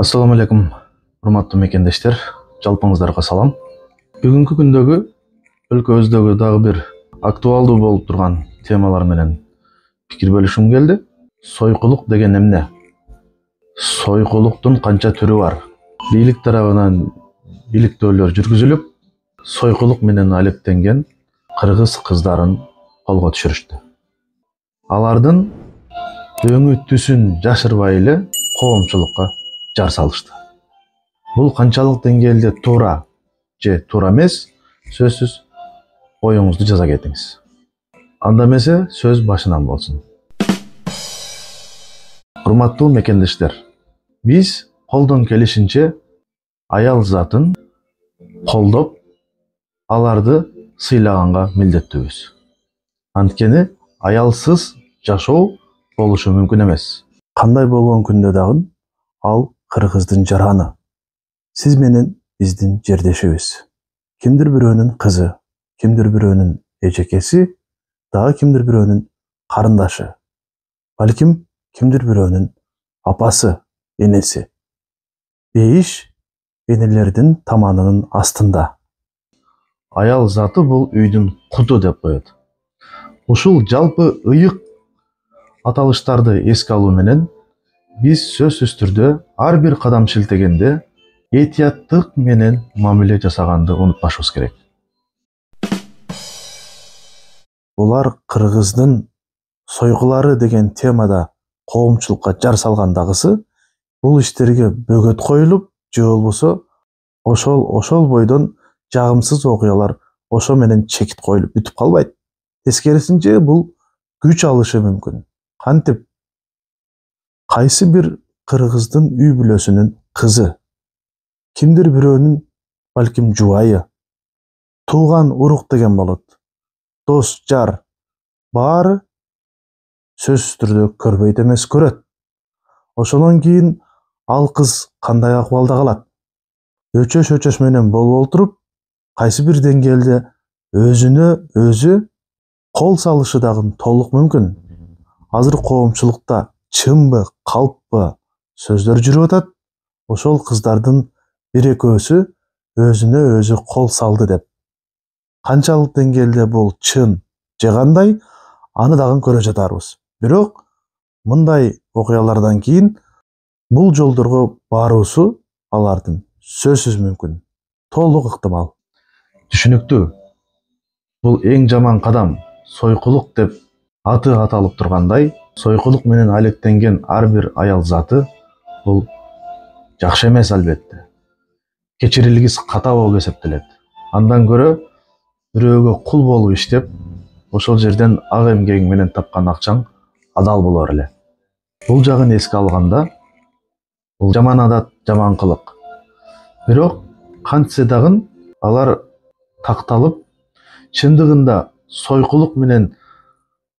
Assalamu алейкум, урматтуу мекендештер, жалпыңыздарга салам. Бүгүнкү күндөгү өлкөбүздөгү дагы бир актуалдуу болуп турган темалар менен пикир бөлүшүм келди. Сойкулук деген эмне? Сойкулуктун канча түрү бар? Бийлик тарабынан бийликтөөлөр жүргүзүлүп, сойкулук менен алектенген кыргыз кыздарын колго түшүрүштү. Алардын өңү түсүн жашырбай эле коомчулукка жар салышты. Бул канчалык деңгээлде туура же туура эмес, сөзсүз оюңузду жаза кетиңиз. Анда эмесе сөз башынан болсун. Урматтуу мекендештер, биз колдон келишинче аял затын колдоп, аларды сыйлаганга милдеттүүбүз. Анткени аялсыз жашоо болушу мүмкүн эмес. Кандай болгон күндө дагы ал кыргыздын жараны. Сиз менен биздин жердешибиз. Кимдир бирөөнүн кызы, кимдир бирөөнүн эжекеси, дагы кимдир бирөөнүн карындашы. Балким кимдир бирөөнүн апасы, энеси. Бейиш энелердин таманынын астында. Аял заты бул үйдүн куту деп коет. Ушул жалпы ыйык аталыштарды эске алуу менен биз сөзсүз түрдө ар бир кадам шилтегенде этияттык менен мамиле жасаганды унутпашыбыз керек. Булар кыргыздын сойкулары деген темада коомчулукка жар салгандагысы, бул иштерге бөгөт коюлуп, же болбосо ошол бойдон жагымсыз окуялар ошо менен чекит коюлуп бүтүп калбайт. Тескерисинче бул күч алышы мүмкүн. Кантип кайсы бир кыргыздын үй бүлөсүнүн кызы, кимдир бирөөнүн балким жубайы, тууган урук деген болот. Дос, жар баары сөзсүз түрдө көрбөйт эмес, көрөт. Ошондон кийин ал кыз кандай акыбалда калат? Өчөш менен болуп отуруп, кайсы бир деңгээлде өзүнө өзү кол салышы дагы толук мүмкүн. Азыр коомчулукта чынбы, калппы сөздөр жүрүп атат. Ошол кыздардын бир экөөсү өзүнө өзү кол салды деп. Канчалык деңгээлде бул чын же кандай, аны дагы көрө жатарбыз. Бирок мындай окуялардан кийин бул жолдорго баруусу алардын сөзсүз мүмкүн, толук ыктымал. Түшүнүктүү. Бул эң жаман кадам. Сойкулук деп аты аталып тургандай, сойкулук менен алектенген ар бир аял заты бул жакшы эмес албетте. Кечирилгис ката болуп эсептелет. Андан көрө бирөөгө кул болуп иштеп, ошол жерден ак эмгегиң менен тапкан акчаң адал болор эле. Бул жагын эске алганда, бул жаман адат, жаман кылык. Бирок кантсе дагы алар такталып, чындыгында сойкулук менен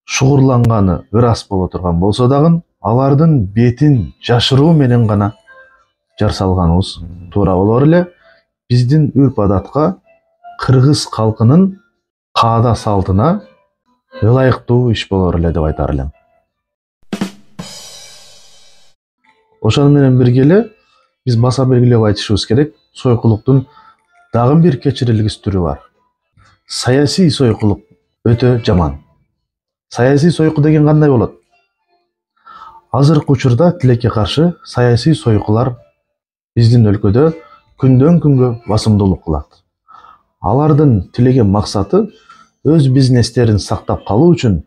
шугурланганы ырас боло турган болсо дагы, алардын бетин жашыруу менен гана жар салганыбыз туура болор эле. Биздин үрп адатка, кыргыз калкынын каада салтына ылайыктуу иш болор эле деп айтар элем. Ошону менен бирге эле биз баса белгилеп айтышыбыз керек, сойкулуктун дагы бир кечирилгис түрү бар. Саясий сойкулук өтө жаман. Саясий сойку деген кандай болот? Азыркы учурда тилекке каршы саясий сойкулар биздин өлкөдө күндөн күнгө басымдуулук кылат. Алардын тилеген максаты өз бизнестерин сактап калуу үчүн,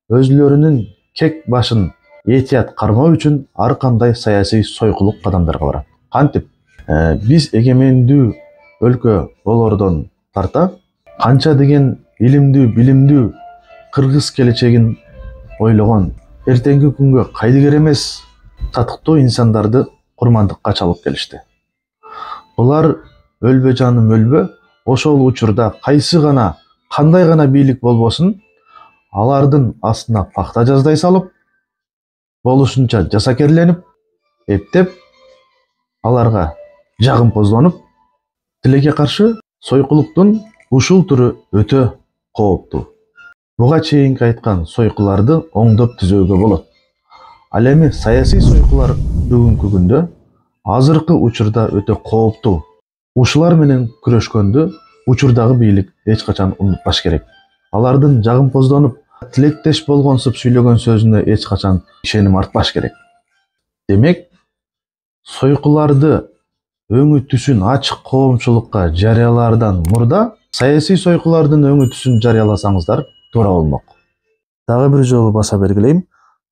өзүлөрүнүн кек башын этият кармоо үчүн ар кандай саясий сойкулук кадамдарга барат. Кантип? Биз эгемендүү өлкө болордон тарта канча деген илимдүү, билимдүү кыргыз келечегин ойлогон, эртеңки күнгө кайдыгер эмес татыктуу инсандарды курмандыкка чалып келишти. Булар өлбө жаным өлбө, ошол учурда кайсы гана, кандай гана бийлик болбосун, алардын астына пакта жаздай салып, болушунча жасакерленип, эптеп, аларга жагымпоздонуп, тилекке каршы сойкулуктун ушул түрү өтө кооптуу. Буга чейинки айткан сойкуларды оңдоп түзөөгө болот. Ал эми саясий сойкулар бүгүнкү күндө азыркы учурда өтө кооптуу. Ушулар менен күрөшкөндө учурдагы бийлик эч качан унутпаш керек. Алардын жагымпоздонуп, тилектеш болгонсуп сүйлөгөн сөзүнө эч качан ишеним артпаш керек. Демек, сойкуларды өңү түсүн ачык коомчулукка жарыялаардан мурда саясий сойкулардын өңү түсүн жарыяласаңыздар туура болмок. Дагы бир жолу баса белгилейм,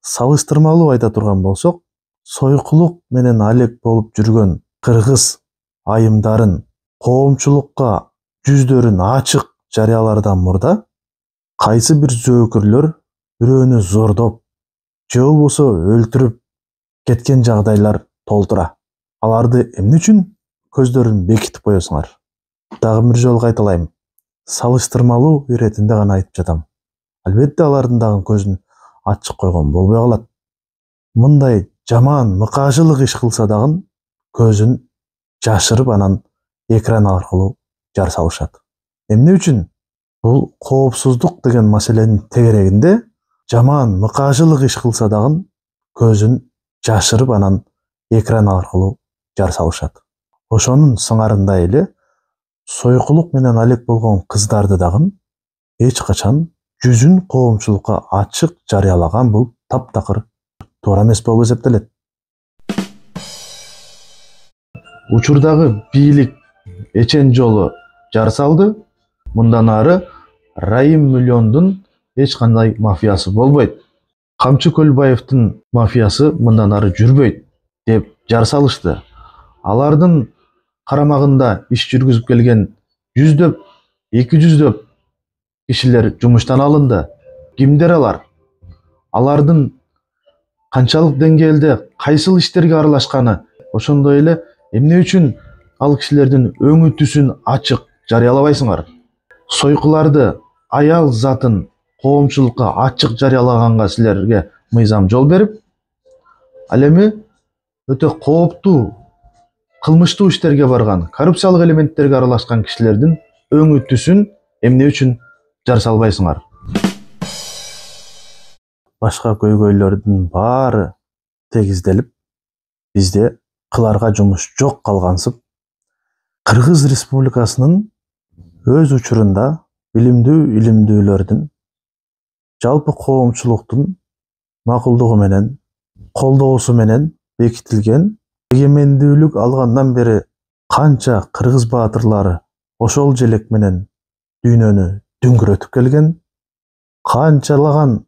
салыштырмалуу айта турган болсок, сойкулук менен алек болуп жүргөн кыргыз айымдарын коомчулукка жүздөрүн ачык жарыялаардан мурда кайсы бир зөөкүрлөр бирөөнү зордоп же болбосо өлтүрүп кеткен жагдайлар толтура. Аларды эмне үчүн көздөрүн бекитип коесуңар? Дагы бир жолу кайталайм. Салыштырмалуу иретинде гана айтып жатам. Албетте алардын дагы көзүн ачык койгон болбой калат. Мындай жаман мыкаашылык иш кылса дагы көзүн жашырып анан экран аркылуу жар салышат. Эмне үчүн? Бул коопсуздук деген маселенин тегерегинде жаман мыкаашылык иш кылса дагы көзүн жашырып анан экран аркылуу жар салышат. Ошонун сыңарындай эле сойкулук менен алек болгон кыздарды дагы эч качан жүзүн коомчулукка ачык жарыялаган бул таптакыр туура эмес болуп эсептелет. Учурдагы бийлик эчен жолу жар салды. Мындан ары Райым Миллиондун эч кандай мафиясы болбойт. Камчы Көлбаевдин мафиясы мындан ары жүрбөйт деп жар салышты. Алардын карамагында иш жүргүзүп келген 100дөп, 200дөп кишилер жумуштан алынды. Кимдер алар? Алардын канчалык деңгээлде кайсыл иштерге аралашканы, ошондой эле эмне үчүн ал кишилердин өңү түсүн ачык жарыялабайсыңар? Сойкуларды, аял затын коомчулукка ачык жарыялаганга силерге мыйзам жол берип, ал эми өтө кооптуу, кылмыштуу иштерге барган, коррупциялык элементтерге аралашкан кишилердин өңү түсүн эмне үчүн жар салбайсыңар? Башка көйгөйлөрдүн баары тегизделип, бизде кыларга жумуш жок калгансып, Кыргыз Республикасынын өз учурунда илимдүүлөрдүн жалпы коомчулуктун макулдугу менен, колдоосу менен бекитилген эгемендүүлүк алгандан бери канча кыргыз баатырлары ошол желек менен дүйнөнү дүңгүрөтүп келген, канчалаган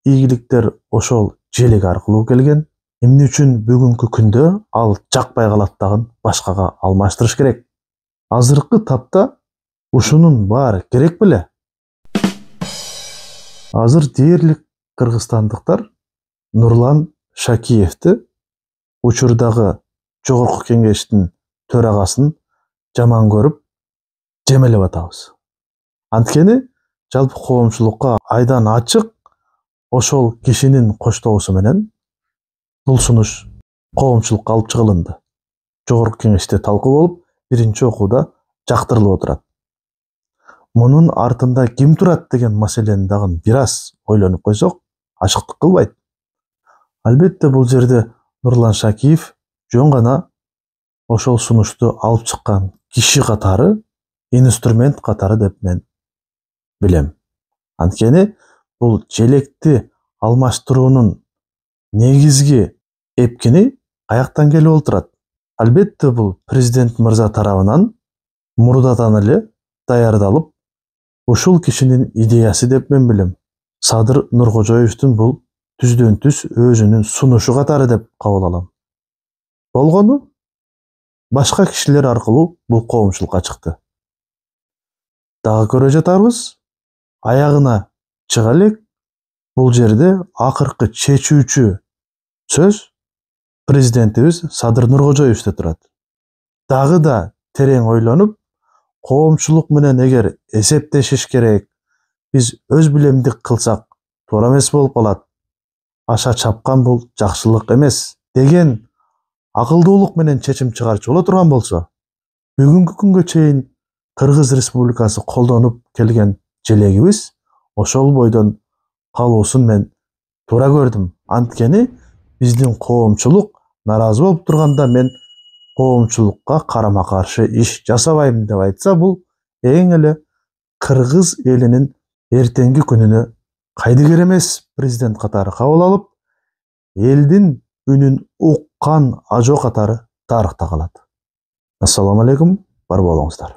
ийгиликтер ошол желек аркылуу келген. Эмне үчүн бүгүнкү күндө ал жакпай калат дагы башкага алмаштырыш керек? Азыркы тапта ушунун баары керек беле? Азыр дээрлик кыргызстандыктар Нурлан Шакиевди учурдагы жогорку кеңештин төрагасын жаман көрүп жемелеп атабыз. Анткени жалпы коомчулукка айдан ачык ошол кишинин коштоосу менен бул сунуш коомчулукка алып чыгылынды. Жогорку кеңеште талкуу болуп, биринчи окууда жактырылып отурат. Мунун артында ким турат деген маселени дагы бир аз ойлонуп койсок, ачыктык кылбайт. Албетте бул жерде Нурлан Шакиев жөн гана ошол сунушту алып чыккан киши катары, инструмент катары деп мен билем. Анткени бул желекти алмаштыруунун негизги эпкини каяктан келип отурат? Албетте бул президент мырза тарабынан мурдадан эле даярдалып, ушул кишинин идеясы деп мен билем. Садыр Нуркожоевдун бул түздөн-түз өзүнүн сунушу катары деп кабыл алам. Болгону башка кишилер аркылуу бул коомчулукка чыкты. Дагы көрө жатарбыз, аягына чыга элек бул жерде акыркы чечүүчү сөз президентибиз Садыр Нуркожоевде турат. Дагы да терең ойлонуп, коомчулук менен эгер эсептешиш керек, биз өз билемдик кылсак туура эмес болуп калат. Аша чапкан бул жакшылык эмес деген акылдуулук менен чечим чыгарчу боло турган болсо, бүгүнкү күнгө чейин Кыргыз Республикасы колдонуп келген желегибиз ошол бойдон калуусун мен туура көрдүм. Анткени биздин коомчулук наразы болуп турганда мен коомчулукка карама каршы иш жасабайм деп айтса, бул эң эле кыргыз элинин эртеңки күнүнө кайдыгер эмес президент катары кабыл алып, элдин үнүн уккан ажо катары тарыхта калат. Ассаламу алейкум, бар болуңуздар.